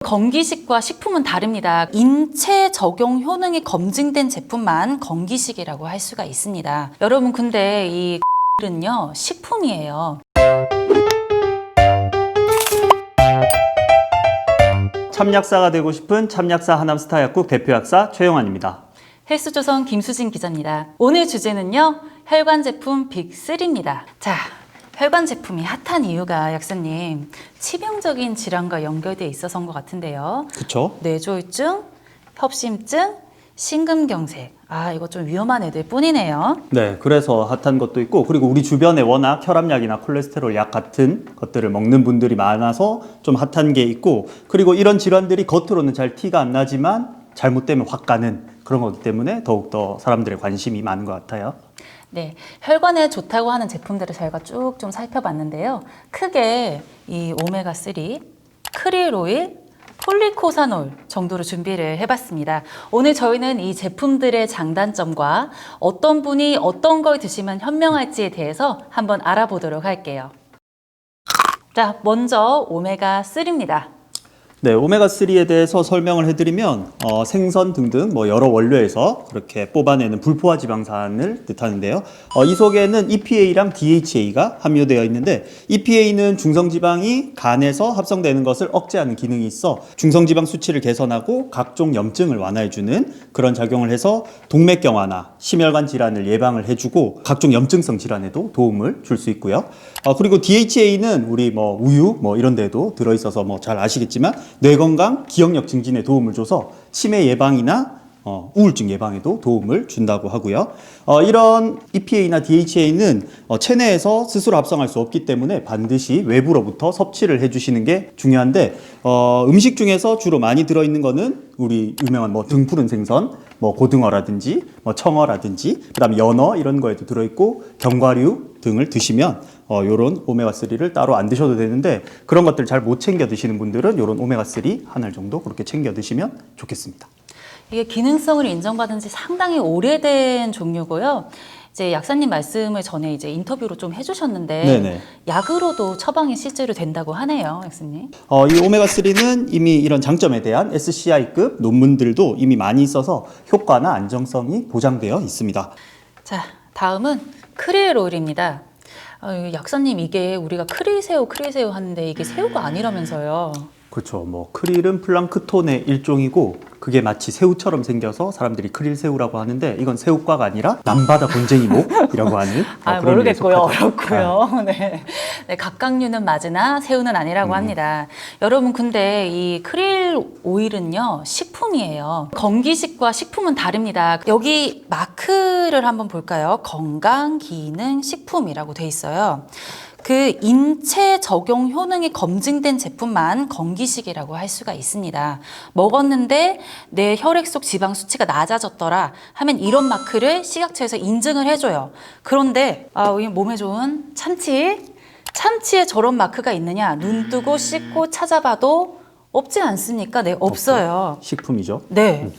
건기식과 식품은 다릅니다. 인체 적용 효능이 검증된 제품만 건기식이라고 할 수가 있습니다. 여러분 근데 이 은요 식품이에요. 참약사가 되고 싶은 참약사 하남스타 약국 대표약사 최용환입니다. 헬스조선 김수진 기자입니다. 오늘 주제는요 혈관 제품 빅3입니다. 자, 혈관 제품이 핫한 이유가 약사님 치명적인 질환과 연결돼 있어서인 것 같은데요. 그렇죠? 뇌졸중, 협심증, 심근경색. 아, 이거 좀 위험한 애들 뿐이네요. 네, 그래서 핫한 것도 있고, 그리고 우리 주변에 워낙 혈압약이나 콜레스테롤 약 같은 것들을 먹는 분들이 많아서 좀 핫한 게 있고, 그리고 이런 질환들이 겉으로는 잘 티가 안 나지만 잘못되면 확 가는 그런 거기 때문에 더욱더 사람들의 관심이 많은 것 같아요. 네, 혈관에 좋다고 하는 제품들을 저희가 쭉 좀 살펴봤는데요. 크게 이 오메가3, 크릴오일, 폴리코사놀 정도로 준비를 해봤습니다. 오늘 저희는 이 제품들의 장단점과 어떤 분이 어떤 걸 드시면 현명할지에 대해서 한번 알아보도록 할게요. 자, 먼저 오메가3입니다. 네, 오메가3에 대해서 설명을 해드리면 생선 등등 여러 원료에서 그렇게 뽑아내는 불포화 지방산을 뜻하는데요. 이 속에는 EPA랑 DHA가 함유되어 있는데 EPA는 중성지방이 간에서 합성되는 것을 억제하는 기능이 있어 중성지방 수치를 개선하고 각종 염증을 완화해주는 그런 작용을 해서 동맥경화나 심혈관 질환을 예방을 해주고 각종 염증성 질환에도 도움을 줄 수 있고요. 그리고 DHA는 우리 우유 이런 데도 들어있어서 잘 아시겠지만 뇌건강, 기억력 증진에 도움을 줘서 치매 예방이나 우울증 예방에도 도움을 준다고 하고요. 이런 EPA나 DHA는 체내에서 스스로 합성할 수 없기 때문에 반드시 외부로부터 섭취를 해주시는 게 중요한데 음식 중에서 주로 많이 들어있는 거는 우리 유명한 등푸른 생선, 고등어라든지 청어라든지 그다음에 연어 이런 거에도 들어있고 견과류 등을 드시면 요런 오메가3를 따로 안 드셔도 되는데 그런 것들 잘 못 챙겨 드시는 분들은 요런 오메가3 한 알 정도 그렇게 챙겨 드시면 좋겠습니다. 이게 기능성을 인정받은 지 상당히 오래된 종류고요. 이제 약사님 말씀을 전에 이제 인터뷰로 좀 해주셨는데 네네. 약으로도 처방이 실제로 된다고 하네요, 약사님. 이 오메가3는 이미 이런 장점에 대한 SCI급 논문들도 이미 많이 있어서 효과나 안정성이 보장되어 있습니다. 자, 다음은 크릴 오일입니다. 약사님 이게 우리가 크릴새우 하는데 이게 새우가 아니라면서요. 그렇죠. 크릴은 플랑크톤의 일종이고 그게 마치 새우처럼 생겨서 사람들이 크릴 새우라고 하는데 이건 새우과가 아니라 남바다 본쟁이목이라고 하는 그런 모르겠고요. 류에 속하죠. 어렵고요. 네. 네, 각각류는 맞으나 새우는 아니라고 합니다. 여러분 근데 이 크릴 오일은요 식품이에요. 건기식과 식품은 다릅니다. 여기 마크를 한번 볼까요? 건강기능식품이라고 돼 있어요. 그 인체 적용 효능이 검증된 제품만 건기식이라고 할 수가 있습니다. 먹었는데 내 혈액 속 지방 수치가 낮아졌더라 하면 이런 마크를 식약처에서 인증을 해줘요. 그런데 우리 몸에 좋은 참치에 저런 마크가 있느냐? 눈 뜨고 씻고 찾아봐도 없지 않습니까? 네, 없어요. 식품이죠. 네.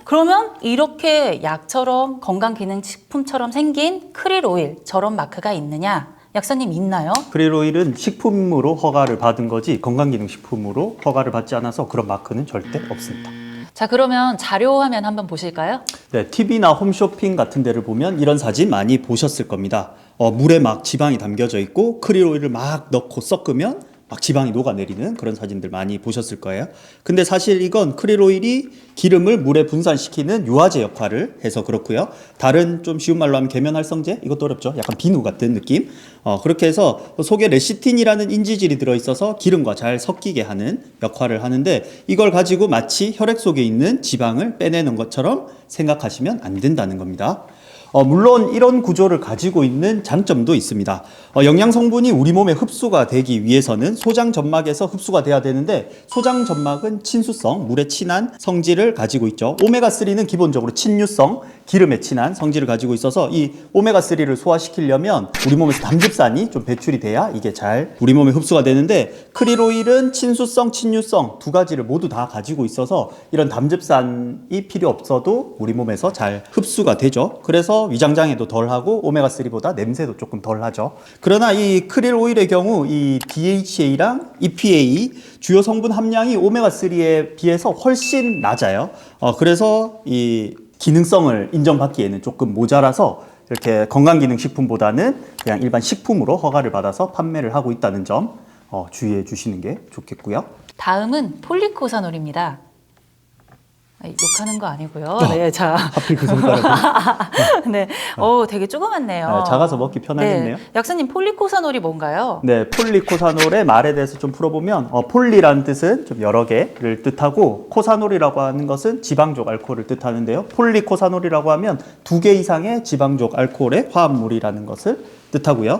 그러면 이렇게 약처럼 건강기능식품처럼 생긴 크릴 오일 저런 마크가 있느냐? 약사님 있나요? 크릴 오일은 식품으로 허가를 받은 거지 건강기능식품으로 허가를 받지 않아서 그런 마크는 절대 없습니다. 자, 그러면 자료 화면 한번 보실까요? 네, TV나 홈쇼핑 같은 데를 보면 이런 사진 많이 보셨을 겁니다. 물에 막 지방이 담겨져 있고 크릴 오일을 막 넣고 섞으면 막 지방이 녹아내리는 그런 사진들 많이 보셨을 거예요. 근데 사실 이건 크릴 오일이 기름을 물에 분산시키는 유화제 역할을 해서 그렇고요. 다른 좀 쉬운 말로 하면 계면활성제? 이것도 어렵죠. 약간 비누 같은 느낌. 그렇게 해서 속에 레시틴이라는 인지질이 들어있어서 기름과 잘 섞이게 하는 역할을 하는데 이걸 가지고 마치 혈액 속에 있는 지방을 빼내는 것처럼 생각하시면 안 된다는 겁니다. 물론 이런 구조를 가지고 있는 장점도 있습니다. 영양 성분이 우리 몸에 흡수가 되기 위해서는 소장 점막에서 흡수가 돼야 되는데 소장 점막은 친수성, 물에 친한 성질을 가지고 있죠. 오메가3는 기본적으로 친유성, 기름에 친한 성질을 가지고 있어서 이 오메가3를 소화시키려면 우리 몸에서 담즙산이 좀 배출이 돼야 이게 잘 우리 몸에 흡수가 되는데 크릴 오일은 친수성, 친유성 두 가지를 모두 다 가지고 있어서 이런 담즙산이 필요 없어도 우리 몸에서 잘 흡수가 되죠. 그래서 그래서 위장장애도 덜하고 오메가3보다 냄새도 조금 덜하죠. 그러나 이 크릴 오일의 경우 이 DHA랑 EPA 주요 성분 함량이 오메가3에 비해서 훨씬 낮아요. 그래서 이 기능성을 인정받기에는 조금 모자라서 이렇게 건강기능식품보다는 그냥 일반 식품으로 허가를 받아서 판매를 하고 있다는 점 주의해 주시는 게 좋겠고요. 다음은 폴리코사놀입니다. 욕하는 거 아니고요. 네, 자. 하필 그 손가락을. 네, 되게 조그맣네요. 작아서 먹기 편하겠네요. 네. 약사님, 폴리코사놀이 뭔가요? 네, 폴리코사놀의 말에 대해서 좀 풀어보면 폴리라는 뜻은 좀 여러 개를 뜻하고 코사놀이라고 하는 것은 지방족 알코올을 뜻하는데요. 폴리코사놀이라고 하면 2개 이상의 지방족 알코올의 화합물이라는 것을 뜻하고요.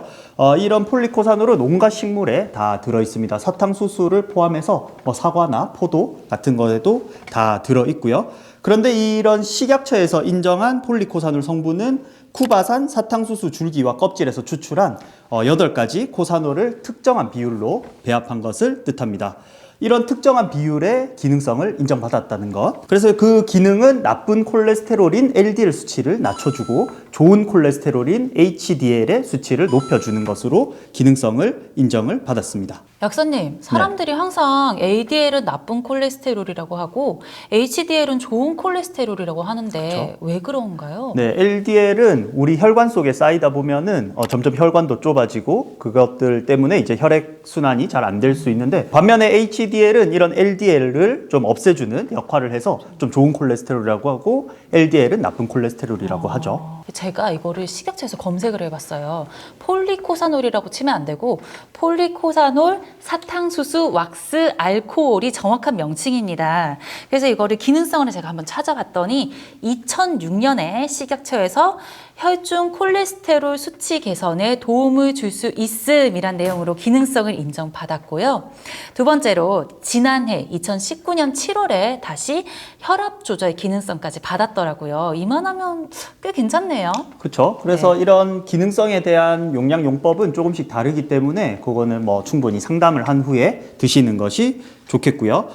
이런 폴리코사놀은 온갖 식물에 다 들어있습니다. 사탕수수를 포함해서 사과나 포도 같은 것에도 다 들어있고요. 그런데 이런 식약처에서 인정한 폴리코사놀 성분은 쿠바산, 사탕수수 줄기와 껍질에서 추출한 8가지 코사놀을 특정한 비율로 배합한 것을 뜻합니다. 이런 특정한 비율의 기능성을 인정받았다는 것. 그래서 그 기능은 나쁜 콜레스테롤인 LDL 수치를 낮춰주고 좋은 콜레스테롤인 HDL의 수치를 높여주는 것으로 기능성을 인정을 받았습니다. 약사님, 사람들이 항상 ADL은 나쁜 콜레스테롤이라고 하고 HDL은 좋은 콜레스테롤이라고 하는데 그렇죠. 왜 그런가요? 네, LDL은 우리 혈관 속에 쌓이다 보면은 점점 혈관도 좁아지고 그것들 때문에 이제 혈액 순환이 잘 안 될 수 있는데 반면에 HDL은 이런 LDL을 좀 없애주는 역할을 해서 좀 좋은 콜레스테롤이라고 하고 LDL은 나쁜 콜레스테롤이라고 하죠. 제가 이거를 식약처에서 검색을 해봤어요. 폴리코사놀이라고 치면 안 되고 폴리코사놀 사탕수수 왁스 알코올이 정확한 명칭입니다. 그래서 이거를 기능성을 제가 한번 찾아봤더니 2006년에 식약처에서 혈중 콜레스테롤 수치 개선에 도움을 줄 수 있음이란 내용으로 기능성을 인정받았고요. 두 번째로 지난해 2019년 7월에 다시 혈압 조절 기능성까지 받았더라고요. 이만하면 꽤 괜찮네요. 그렇죠. 그래서 이런 기능성에 대한 용량 용법은 조금씩 다르기 때문에 그거는 충분히 상담을 한 후에 드시는 것이 좋겠고요.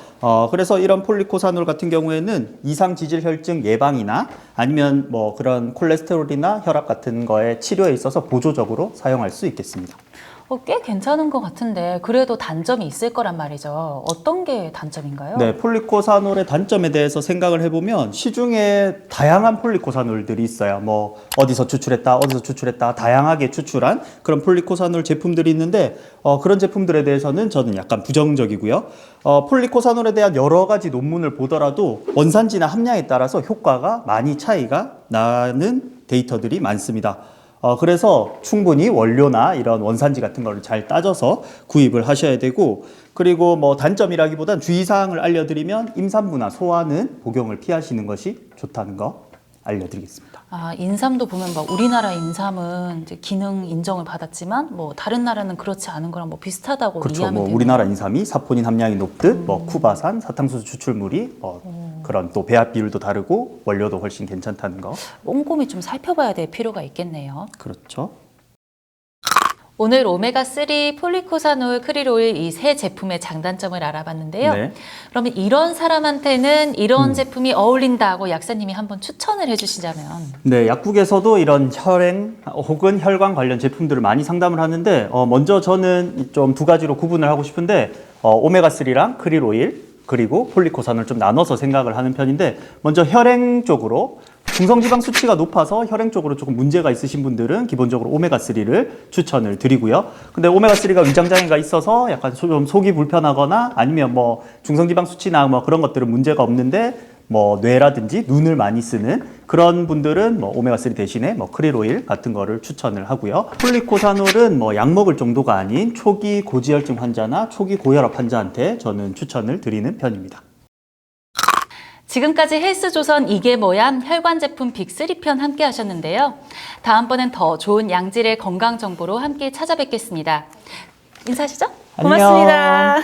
그래서 이런 폴리코사놀 같은 경우에는 이상지질혈증 예방이나 아니면 그런 콜레스테롤이나 혈압 같은 거에 치료에 있어서 보조적으로 사용할 수 있겠습니다. 꽤 괜찮은 것 같은데 그래도 단점이 있을 거란 말이죠. 어떤 게 단점인가요? 네, 폴리코사놀의 단점에 대해서 생각을 해보면 시중에 다양한 폴리코사놀들이 있어요. 어디서 추출했다 다양하게 추출한 그런 폴리코사놀 제품들이 있는데 그런 제품들에 대해서는 저는 약간 부정적이고요. 폴리코사놀에 대한 여러 가지 논문을 보더라도 원산지나 함량에 따라서 효과가 많이 차이가 나는 데이터들이 많습니다. 그래서 충분히 원료나 이런 원산지 같은 거를 잘 따져서 구입을 하셔야 되고, 그리고 단점이라기보단 주의사항을 알려드리면 임산부나 소아는 복용을 피하시는 것이 좋다는 거 알려드리겠습니다. 인삼도 보면 우리나라 인삼은 이제 기능 인정을 받았지만 다른 나라는 그렇지 않은 거랑 비슷하다고 그렇죠. 이해하면 되나요? 우리나라 인삼이 사포닌 함량이 높듯 쿠바산, 사탕수수 추출물이 그런 또 배합 비율도 다르고 원료도 훨씬 괜찮다는 거. 꼼꼼히 좀 살펴봐야 될 필요가 있겠네요. 그렇죠. 오늘 오메가3 폴리코사놀 크릴오일 이 세 제품의 장단점을 알아봤는데요. 네. 그러면 이런 사람한테는 이런 제품이 어울린다고 약사님이 한번 추천을 해주시자면? 네, 약국에서도 이런 혈행 혹은 혈관 관련 제품들을 많이 상담을 하는데 먼저 저는 좀 두 가지로 구분을 하고 싶은데 오메가3랑 크릴오일 그리고 폴리코사놀 좀 나눠서 생각을 하는 편인데, 먼저 혈행 쪽으로 중성지방 수치가 높아서 혈행 쪽으로 조금 문제가 있으신 분들은 기본적으로 오메가3를 추천을 드리고요. 근데 오메가3가 위장장애가 있어서 약간 좀 속이 불편하거나 아니면 중성지방 수치나 그런 것들은 문제가 없는데 뇌라든지 눈을 많이 쓰는 그런 분들은 오메가3 대신에 크릴오일 같은 거를 추천을 하고요. 폴리코사놀은 약 먹을 정도가 아닌 초기 고지혈증 환자나 초기 고혈압 환자한테 저는 추천을 드리는 편입니다. 지금까지 헬스조선 이게 뭐야 혈관 제품 빅3편 함께 하셨는데요. 다음번엔 더 좋은 양질의 건강 정보로 함께 찾아뵙겠습니다. 인사하시죠? 안녕. 고맙습니다.